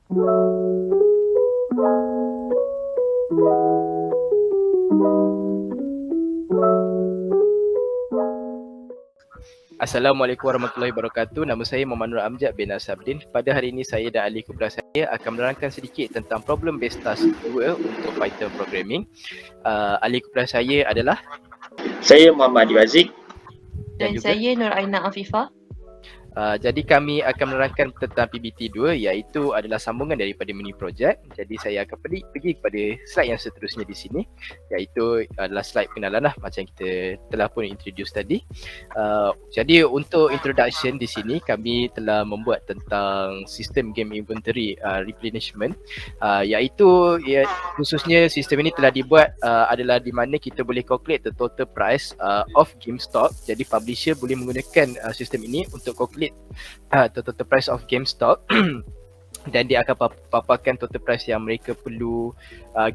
Assalamualaikum warahmatullahi wabarakatuh. Nama saya Muhammad Nur Amjad bin Asabdin. Pada hari ini saya dan ahli kumpulan saya akan menerangkan sedikit tentang problem based task 2 untuk Python programming. Ahli kumpulan saya adalah Saya Muhammad Aziz. Dan saya Nur Aina Afifah. Jadi kami akan menerangkan tentang PBT2, iaitu adalah sambungan daripada mini project. Jadi saya akan pergi kepada slide yang seterusnya di sini, iaitu adalah slide pengenalan lah, macam kita telah pun introduce tadi. Jadi untuk introduction di sini kami telah membuat tentang sistem game inventory replenishment, iaitu khususnya sistem ini telah dibuat adalah di mana kita boleh calculate the total price of game stock. Jadi publisher boleh menggunakan sistem ini untuk calculate total price of game stock dan dia akan paparkan total price yang mereka perlu,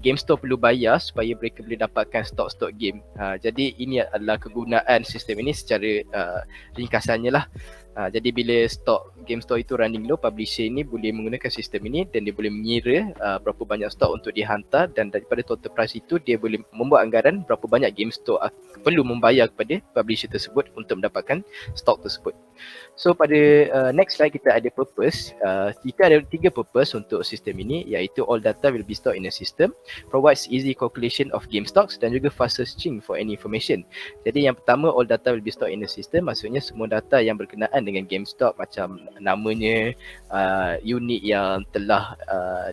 game store perlu bayar supaya mereka boleh dapatkan stok-stok game. Jadi ini adalah kegunaan sistem ini secara ringkasannya lah. Jadi bila stok game store itu running low, publisher ini boleh menggunakan sistem ini dan dia boleh mengira berapa banyak stok untuk dihantar, dan daripada total price itu dia boleh membuat anggaran berapa banyak game store perlu membayar kepada publisher tersebut untuk mendapatkan stok tersebut. So pada next slide kita ada purpose. Kita ada 3 purpose untuk sistem ini, iaitu all data will be stored in a system, provides easy calculation of game stocks dan juga fast searching for any information. Jadi yang pertama, all data will be stored in a system, maksudnya semua data yang berkenaan dengan game stock, macam namanya, unit yang telah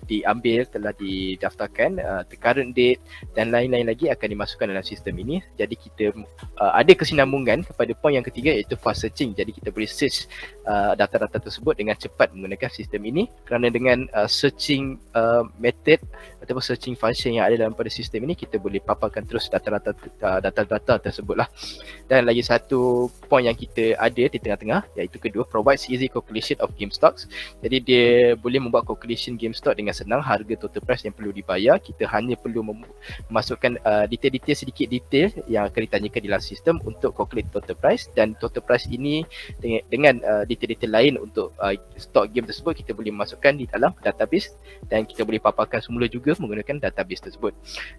diambil, telah didaftarkan, the current date dan lain-lain lagi akan dimasukkan dalam sistem ini. Jadi kita ada kesinambungan kepada point yang ketiga, iaitu fast searching. Jadi kita boleh search data-data tersebut dengan cepat menggunakan sistem ini, kerana dengan searching method ataupun searching function yang ada dalam pada sistem ini, kita boleh paparkan terus data-data tersebut lah. Dan lagi satu point yang kita ada di tengah-tengah, iaitu kedua, provides easy calculation of game stocks. Jadi dia boleh membuat calculation game stock dengan senang, harga total price yang perlu dibayar. Kita hanya perlu memasukkan detail-detail, sedikit detail yang akan ditanyakan dalam sistem untuk calculate total price, dan total price ini dengan detail-detail lain untuk stok game tersebut kita boleh masukkan di dalam database, dan kita boleh paparkan semula juga menggunakan database tersebut.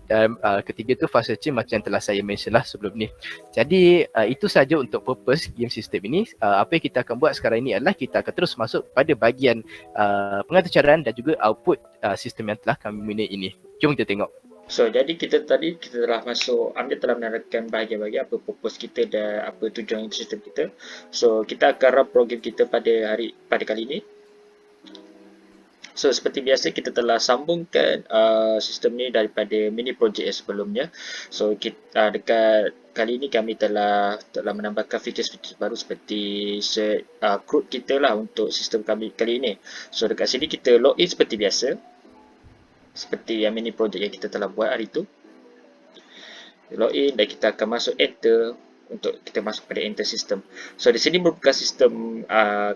Dan ketiga tu fast searching, macam yang telah saya mention lah sebelum ni. Jadi itu saja untuk purpose game system ini. Apa yang kita akan buat sekarang ini adalah kita akan terus masuk pada bahagian pengaturcaran dan juga output sistem yang telah kami guna ini. Jom kita tengok. So, jadi kita telah masuk, telah menerangkan bahagian-bahagian apa purpose kita dan apa tujuan sistem kita. So, kita akan run program kita pada kali ini. So, seperti biasa kita telah sambungkan sistem ni daripada mini project yang sebelumnya. So, kita dekat kali ini kami telah menambahkan feature-feature baru seperti CRUD kita lah untuk sistem kami kali ini. So, dekat sini kita login seperti biasa, seperti yang mini project yang kita telah buat hari tu. Login dan kita akan masuk enter untuk kita masuk pada enter system. So di sini merupakan sistem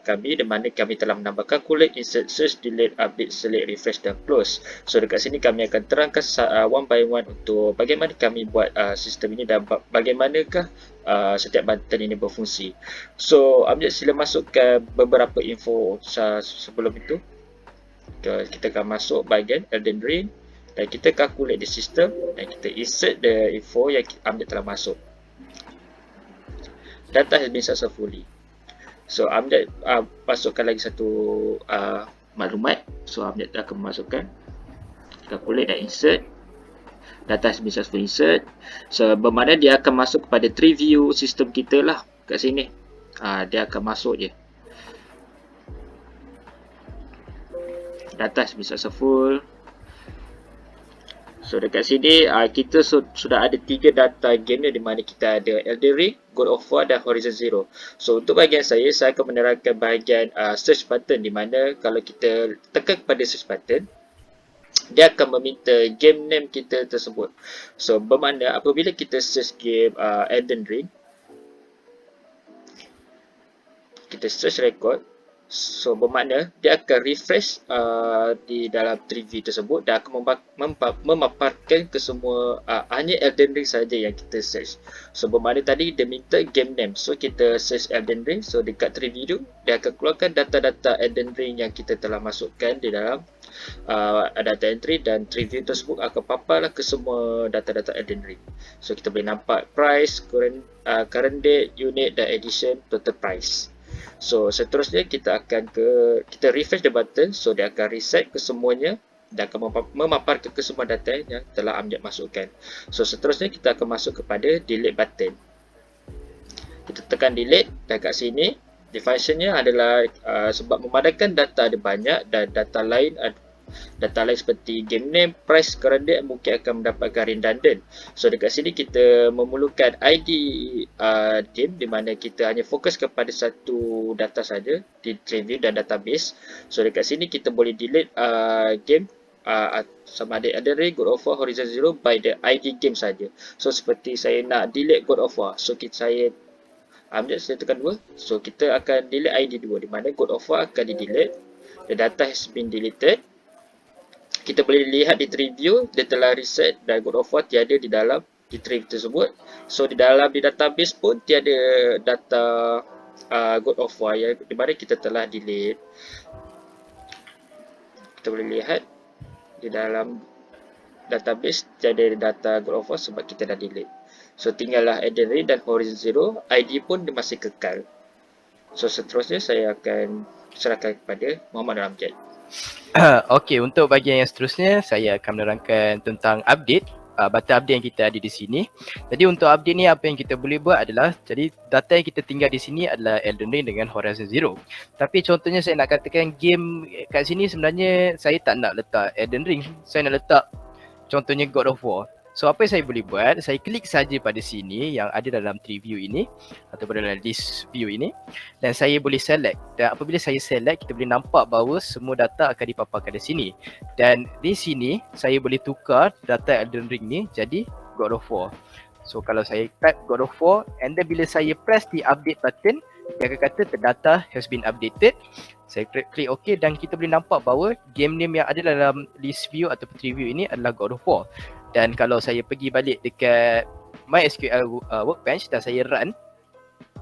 kami di mana kami telah menambahkan collect, insert, search, delete, update, select, refresh dan close. So dekat sini kami akan terangkan one by one untuk bagaimana kami buat sistem ini dan bagaimanakah setiap button ini berfungsi. So Amjad sila masukkan beberapa info sebelum itu. Kita akan masuk bahagian Elden Ring dan kita calculate the system dan kita insert the info yang Amjad telah masuk. Data has been successfully. So Amjad masukkan lagi satu maklumat. So Amjad akan memasukkan calculate dan insert. Data has been successfully insert. So bermakna dia akan masuk kepada tree view sistem kita lah kat sini. Dia akan masuk je. Data has been successful. So dekat sini kita sudah ada 3 data game di mana kita ada Elden Ring, God of War dan Horizon Zero. So untuk bahagian saya akan menerangkan bahagian search button, di mana kalau kita tekan kepada search button, dia akan meminta game name kita tersebut. So bermakna apabila kita search game Elden Ring, kita search record. So bermakna dia akan refresh di dalam tree tersebut dan akan memaparkan ke semua hanya Elden Ring saja yang kita search. So bermakna tadi dia minta game name. So kita search Elden Ring. So dekat tree tu dia akan keluarkan data-data Elden Ring yang kita telah masukkan di dalam data entry, dan tree view tersebut akan paparlah ke semua data-data Elden Ring. So kita boleh nampak price, current date, unit dan edition, total price. So seterusnya kita refresh the button, so dia akan reset ke semuanya dan akan memaparkan ke semua data yang telah Amjad masukkan. So seterusnya kita akan masuk kepada delete button. Kita tekan delete, dan kat sini the functionnya adalah sebab memadakan data ada banyak dan data lain seperti game name, price, current date mungkin akan mendapatkan redundant. So dekat sini kita memerlukan ID game di mana kita hanya fokus kepada satu data saja di review dan database. So dekat sini kita boleh delete game sama ada Elden Ring, God of War, Horizon Zero by the ID game saja. So seperti saya nak delete God of War, so saya tekan 2. So kita akan delete ID 2 di mana God of War akan di-delete. The data has been deleted. Kita boleh lihat di tree view dia telah reset dan God of War tiada di dalam di tree tersebut. So di database pun tiada data God of War yang di mana kita telah delete. Kita boleh lihat di dalam database tiada data God of War sebab kita dah delete. So tinggallah Elden Ring dan Horizon Zero, ID pun dia masih kekal. So seterusnya saya akan serahkan kepada Muhammad Amjad. Okey, untuk bahagian yang seterusnya saya akan menerangkan tentang update, button update yang kita ada di sini. Jadi untuk update ni apa yang kita boleh buat adalah, jadi data yang kita tinggal di sini adalah Elden Ring dengan Horizon Zero. Tapi contohnya saya nak katakan game kat sini sebenarnya saya tak nak letak Elden Ring, saya nak letak contohnya God of War. So apa yang saya boleh buat, saya klik saja pada sini yang ada dalam tree view ini ataupun dalam list view ini dan saya boleh select. Dan apabila saya select, kita boleh nampak bahawa semua data akan dipaparkan di sini. Dan di sini saya boleh tukar data Elden Ring ni jadi God of War. So kalau saya type God of War and then bila saya press di update button, dia akan kata the data has been updated. Saya klik OK dan kita boleh nampak bahawa game name yang ada dalam list view ataupun tree view ini adalah God of War. Dan kalau saya pergi balik dekat MySQL Workbench dan saya run,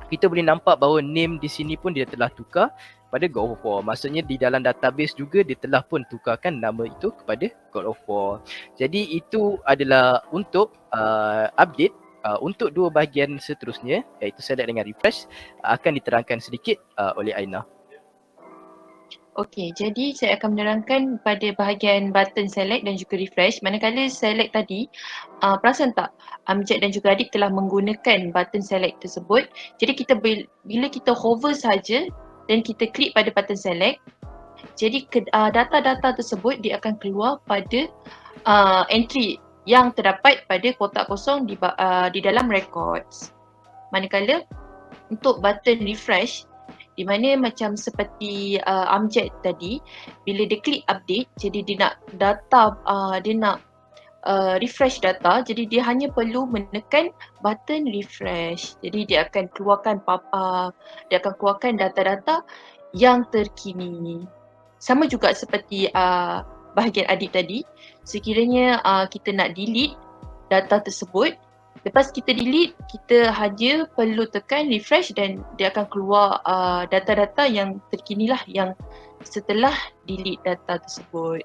kita boleh nampak bahawa name di sini pun dia telah tukar pada God of War. Maksudnya di dalam database juga dia telah pun tukarkan nama itu kepada God of War. Jadi itu adalah untuk update. Untuk dua bahagian seterusnya iaitu select dengan refresh akan diterangkan sedikit oleh Aina. Okey, jadi saya akan menerangkan pada bahagian button select dan juga refresh. Manakala select tadi, perasan tak Amjad dan juga Adik telah menggunakan button select tersebut. Jadi kita bila kita hover saja dan kita klik pada button select, jadi data-data tersebut dia akan keluar pada entry yang terdapat pada kotak kosong di dalam records. Manakala untuk button refresh, di mana macam seperti Amjad tadi, bila dia klik update, jadi dia nak data, dia nak refresh data, jadi dia hanya perlu menekan button refresh. Jadi dia akan keluarkan data-data yang terkini. Sama juga seperti bahagian Adik tadi, sekiranya kita nak delete data tersebut, lepas kita delete, kita hanya perlu tekan refresh dan dia akan keluar data-data yang terkini lah yang setelah delete data tersebut.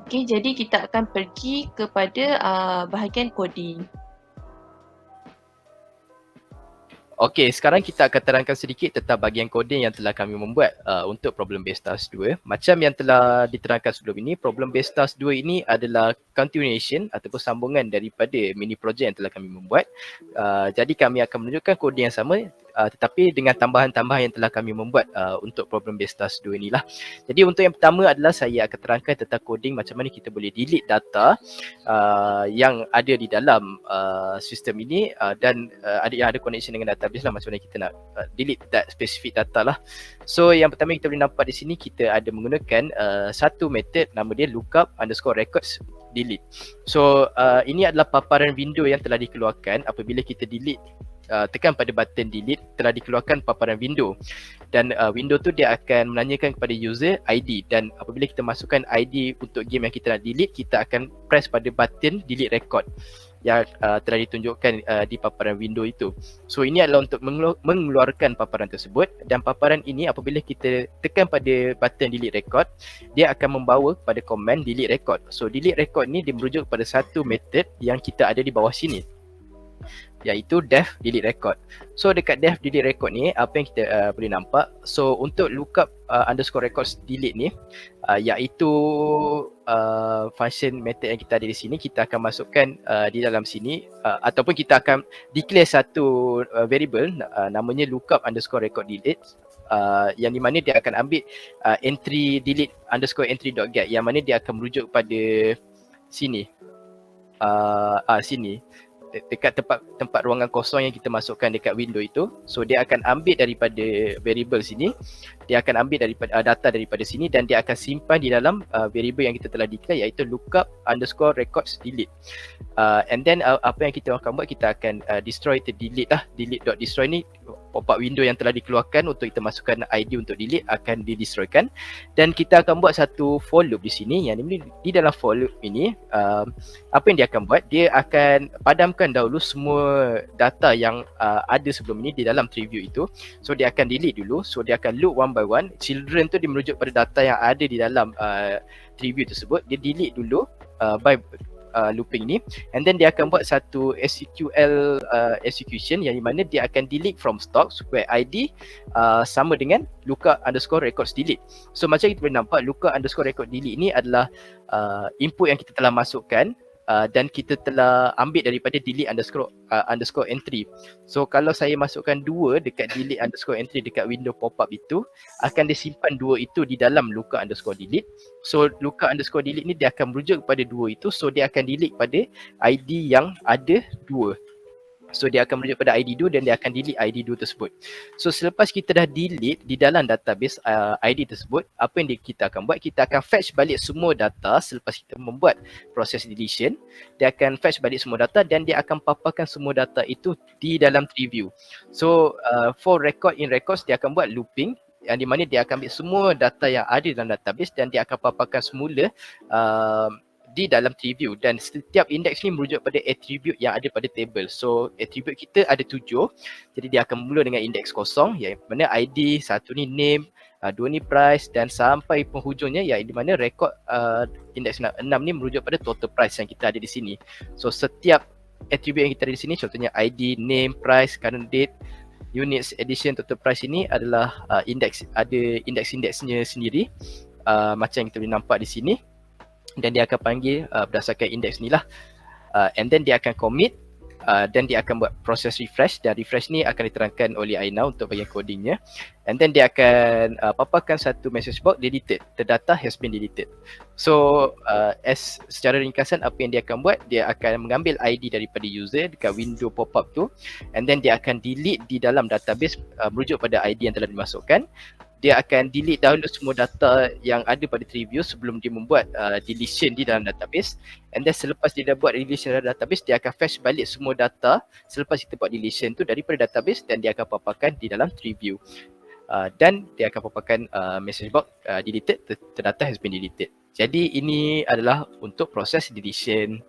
Okey, jadi kita akan pergi kepada bahagian coding. Okey, sekarang kita akan terangkan sedikit tentang bahagian coding yang telah kami membuat untuk problem based task 2. Macam yang telah diterangkan sebelum ini, problem based task 2 ini adalah continuation ataupun sambungan daripada mini project yang telah kami membuat. Jadi kami akan menunjukkan coding yang sama tetapi dengan tambahan-tambahan yang telah kami membuat untuk problem based task 2 inilah. Jadi untuk yang pertama adalah saya akan terangkan tentang coding macam mana kita boleh delete data yang ada di dalam sistem ini dan ada connection dengan database lah, macam mana kita nak delete that specific data lah. So yang pertama kita boleh nampak di sini kita ada menggunakan satu method nama dia lookup_records delete. So ini adalah paparan window yang telah dikeluarkan apabila kita delete. Tekan pada button delete, telah dikeluarkan paparan window dan window tu dia akan menanyakan kepada user ID dan apabila kita masukkan ID untuk game yang kita nak delete, kita akan press pada button delete record. yang telah ditunjukkan di paparan window itu. So ini adalah untuk mengeluarkan paparan tersebut, dan paparan ini apabila kita tekan pada button delete record, dia akan membawa kepada command delete record. So delete record ni dia merujuk pada satu method yang kita ada di bawah sini, iaitu def delete record. So dekat def delete record ni apa yang kita boleh nampak, so untuk lookup underscore records delete ni iaitu function method yang kita ada di sini, kita akan masukkan di dalam sini ataupun kita akan declare satu variable namanya lookup underscore record delete, yang di mana dia akan ambil entry delete underscore entry.get, yang mana dia akan merujuk pada sini, sini dekat tempat ruangan kosong yang kita masukkan dekat window itu. So dia akan ambil daripada variable sini, dia akan ambil daripada data daripada sini, dan dia akan simpan di dalam variable yang kita telah declare, iaitu lookup underscore records delete. And then apa yang kita akan buat, kita akan destroy the delete lah. Delete.destroy ni pop-up window yang telah dikeluarkan untuk kita masukkan ID untuk delete akan didestroykan, dan kita akan buat satu for loop di sini. Yang ini di dalam for loop ini apa yang dia akan buat, dia akan padamkan dahulu semua data yang ada sebelum ini di dalam TreeView itu. So dia akan delete dulu. So dia akan loop one by one. Children tu dia merujuk pada data yang ada di dalam TreeView tersebut. Dia delete dulu by looping ni, and then dia akan buat satu SQL execution yang di mana dia akan delete from stock where ID sama dengan lookup underscore records delete. So macam kita boleh nampak, lookup underscore record delete ni adalah input yang kita telah masukkan dan kita telah ambil daripada delete underscore entry. So kalau saya masukkan 2 dekat delete underscore entry dekat window pop-up itu, akan disimpan 2 itu di dalam lookup underscore delete. So lookup underscore delete ni dia akan merujuk kepada 2 itu. So dia akan delete pada ID yang ada 2. So dia akan merujuk pada ID 2 dan dia akan delete ID 2 tersebut. So selepas kita dah delete di dalam database ID tersebut, apa yang kita akan buat, kita akan fetch balik semua data. Selepas kita membuat proses deletion, dia akan fetch balik semua data dan dia akan paparkan semua data itu di dalam TreeView. So for record in records, dia akan buat looping yang di mana dia akan ambil semua data yang ada dalam database dan dia akan paparkan semula di dalam TreeView, dan setiap indeks ni merujuk pada attribute yang ada pada table. So attribute kita ada 7. Jadi dia akan mula dengan indeks kosong, yang mana ID, satu ni name, 2 ni price, dan sampai penghujungnya yang di mana record indeks 6 ni merujuk pada total price yang kita ada di sini. So setiap attribute yang kita ada di sini, contohnya ID, name, price, current date, units, edition, total price, ini adalah indeks, ada indeks-indeksnya sendiri macam yang kita boleh nampak di sini. Dan dia akan panggil berdasarkan indeks ni lah, and then dia akan commit, dan dia akan buat proses refresh, dan refresh ni akan diterangkan oleh Aina untuk bahagian codingnya. And then dia akan paparkan satu message box, deleted, the data has been deleted. So secara ringkasan apa yang dia akan buat, dia akan mengambil ID daripada user dekat window pop-up tu, and then dia akan delete di dalam database merujuk pada ID yang telah dimasukkan. Dia akan delete dahulu semua data yang ada pada TreeView sebelum dia membuat deletion di dalam database. And then selepas dia dah buat deletion dalam database, dia akan fetch balik semua data selepas kita buat deletion tu daripada database, dan dia akan paparkan di dalam TreeView. Dan dia akan paparkan message box deleted, the data has been deleted. Jadi ini adalah untuk proses deletion.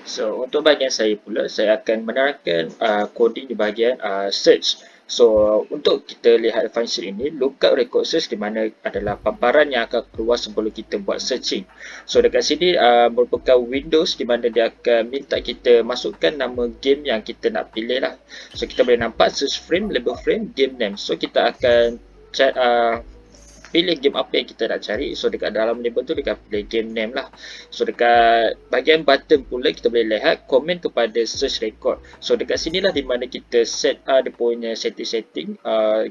So untuk bahagian saya pula, saya akan menerangkan coding di bahagian search. So untuk kita lihat function ini, lookup record search di mana adalah paparan yang akan keluar sebelum kita buat searching. So dekat sini merupakan windows di mana dia akan minta kita masukkan nama game yang kita nak pilih lah. So kita boleh nampak search frame, label frame, game name. So kita akan pilih game apa yang kita nak cari. So dekat dalam label tu dekat pilih game name lah. So dekat bahagian button pula kita boleh lihat komen kepada search record. So dekat sini lah di mana kita set dia punya setting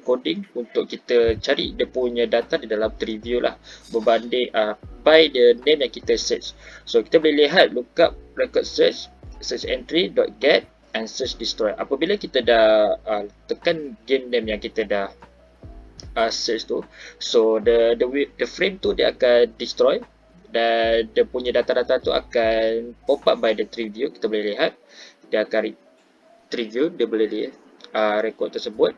coding untuk kita cari dia punya data di dalam TreeView lah, berbanding by the name yang kita search. So kita boleh lihat lookup record search, search entry .get and search destroy. Apabila kita dah tekan game name yang kita dah search tu, so the frame tu dia akan destroy dan dia punya data-data tu akan pop up by the TreeView. Kita boleh lihat dia akan TreeView, dia boleh lihat record tersebut.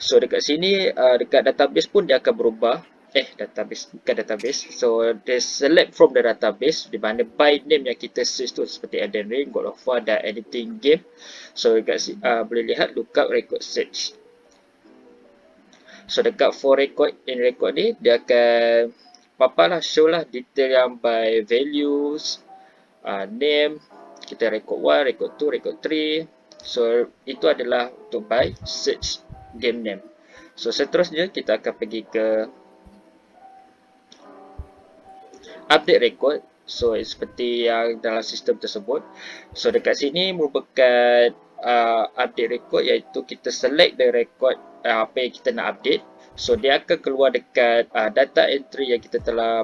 So dekat sini dekat database pun dia akan berubah database, bukan database. So they select from the database di mana by name yang kita search tu seperti Elden Ring, God of War dan editing game. So dekat boleh lihat lookup record search. So dekat for record ni dia akan paparlah, show lah detail yang by values, name, kita record 1, record 2, record 3. So itu adalah untuk by search game name. So seterusnya kita akan pergi ke update record. So seperti yang dalam sistem tersebut. So dekat sini merupakan update record, iaitu kita select the record apa yang kita nak update. So dia akan keluar dekat data entry yang kita telah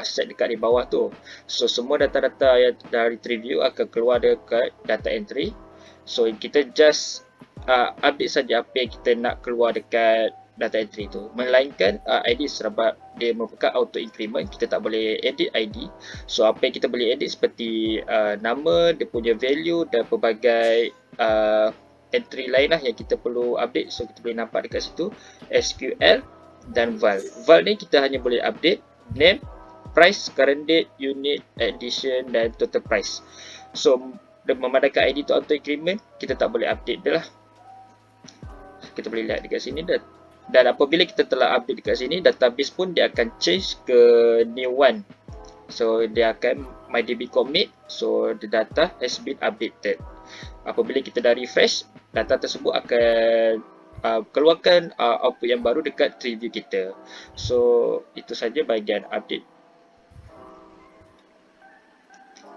set dekat di bawah tu. So semua data-data yang dari review akan keluar dekat data entry. So kita just update saja apa yang kita nak keluar dekat data entry tu, melainkan ID sebab dia merupakan auto increment, kita tak boleh edit ID. So apa yang kita boleh edit seperti nama, dia punya value dan pelbagai entry lain lah yang kita perlu update. So kita boleh nampak dekat situ SQL dan val. Val ni kita hanya boleh update name, price, current date, unit, edition dan total price. So memandangkan ID tu auto increment, kita tak boleh update dia lah. Kita boleh lihat dekat sini dan apabila kita telah update dekat sini, database pun dia akan change ke new one. So dia akan MyDB commit, so the data has been updated. Apabila kita dah refresh, data tersebut akan keluarkan output yang baru dekat review kita. So itu saja bahagian update.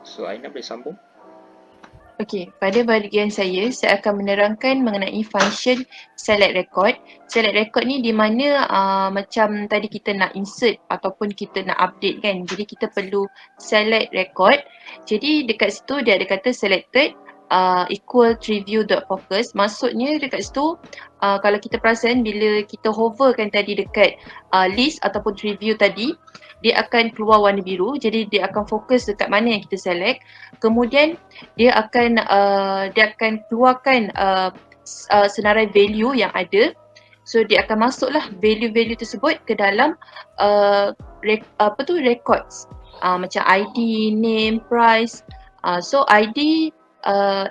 So Aina boleh sambung. Okey, pada bahagian saya akan menerangkan mengenai function select record. Select record ni di mana macam tadi kita nak insert ataupun kita nak update kan. Jadi kita perlu select record. Jadi dekat situ dia ada kata selected equal preview.focus. Maksudnya dekat situ kalau kita perasan bila kita hoverkan tadi dekat list ataupun review tadi, dia akan keluar warna biru. Jadi dia akan fokus dekat mana yang kita select. Kemudian dia akan keluarkan senarai value yang ada. So dia akan masuklah value-value tersebut ke dalam records. Macam ID, name, price. So ID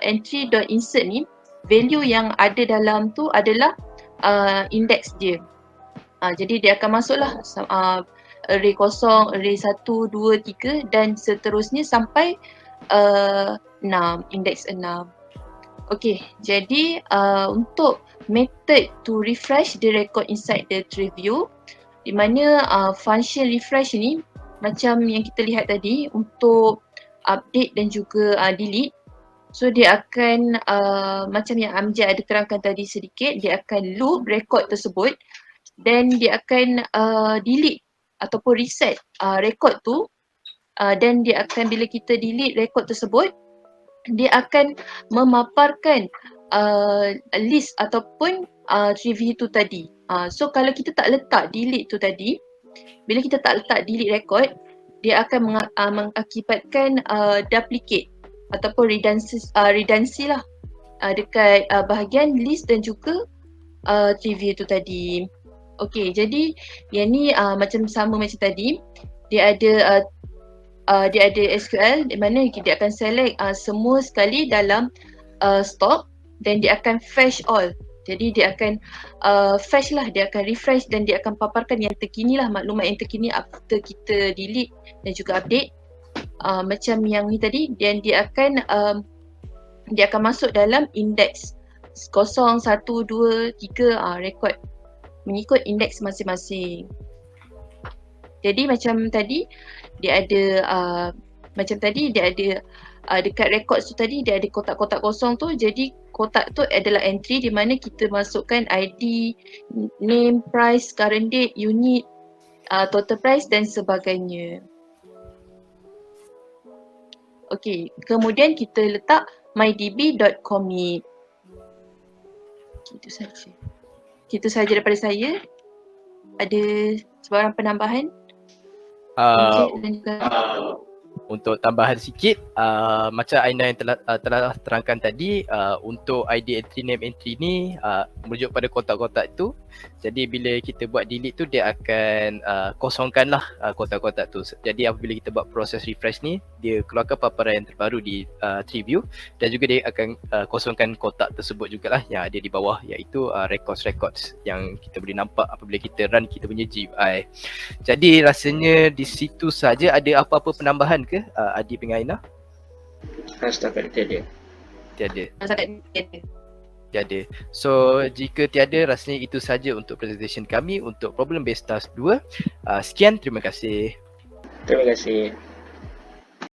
entry.insert ni, value yang ada dalam tu adalah index dia. Jadi dia akan masuklah array 0, array 1, 2, 3 dan seterusnya sampai 6, index 6. Okey, jadi untuk method to refresh the record inside the review, di mana function refresh ni macam yang kita lihat tadi untuk update dan juga delete. So dia akan macam yang Amjad ada terangkan tadi sedikit, dia akan loop record tersebut dan dia akan delete ataupun reset record tu dan dia akan, bila kita delete record tersebut, dia akan memaparkan list ataupun review tu tadi. So kalau kita tak letak delete tu tadi, bila kita tak letak delete record, dia akan mengakibatkan duplicate ataupun redundancy lah dekat bahagian list dan juga review tu tadi. Okey, jadi yang ni macam sama macam tadi. Dia ada SQL di mana dia akan select semua sekali dalam stock dan dia akan fetch all. Jadi dia akan fetch lah, dia akan refresh dan dia akan paparkan yang terkini lah, maklumat yang terkini after kita delete dan juga update. Macam yang ni tadi, dan dia akan masuk dalam index 0, 1, 2, 3 record mengikut indeks masing-masing. Jadi macam tadi dia ada dekat records tu tadi dia ada kotak-kotak kosong tu. Jadi kotak tu adalah entry di mana kita masukkan ID, name, price, current date, unit, total price dan sebagainya. Okey, kemudian kita letak mydb.commit. Itu saja daripada saya. Ada sebarang penambahan? Untuk tambahan sikit, macam Aina yang telah terangkan tadi, untuk ID entry, name entry ni merujuk pada kotak-kotak itu, Jadi bila kita buat delete tu dia akan kosongkanlah kotak-kotak tu. Jadi apabila kita buat proses refresh ni, dia keluarkan paparan yang terbaru di tree view dan juga dia akan kosongkan kotak tersebut jugalah yang ada di bawah, iaitu records yang kita boleh nampak apabila kita run kita punya GUI. Jadi rasanya di situ saja. Ada apa-apa penambahan ke Adi dengan Aina? Setakat tiada. Tiada. Sangat Tiada. So jika tiada, rasanya itu saja untuk presentation kami untuk problem based task 2. Sekian, terima kasih. Terima kasih.